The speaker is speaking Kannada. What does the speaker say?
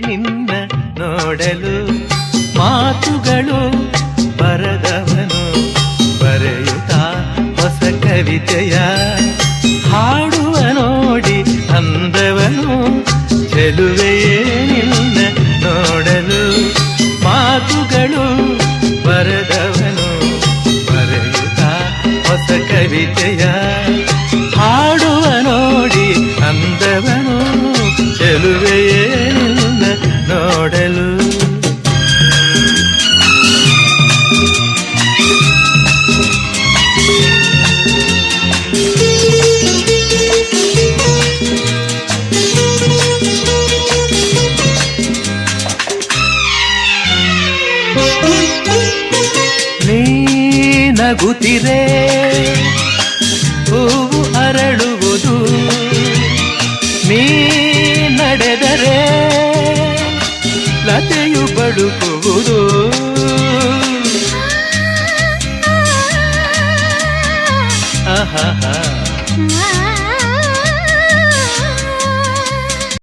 ನಿನ್ನ ನೋಡಲು ಮಾತುಗಳು ಬರದವನು ಬರೆಯುತ್ತಾ ಹೊಸ ಕವಿತೆಯ ಹಾಡುವ ನೋಡಿ ಅಂದವನು ಚೆಲುವೆಯೇ ನಿನ್ನ ನೋಡಲು ಮಾತುಗಳು ಬರದವನು ಬರೆಯುತ್ತಾ ಹೊಸ ಕವಿತೆಯ ಹಾಡುವ ನೋಡಿ ಅಂದವನು ಚೆಲುವೆಯೇ ನಿನ್ನ ನೋಡಲು ನೀ ನಗುತ್ತಿರೆ ಹೂವು ಅರಳುವುದು ನೀ ನಡೆದರೆ ಲತೆಯು ಬಳುಕುವುದು ಆಹಾ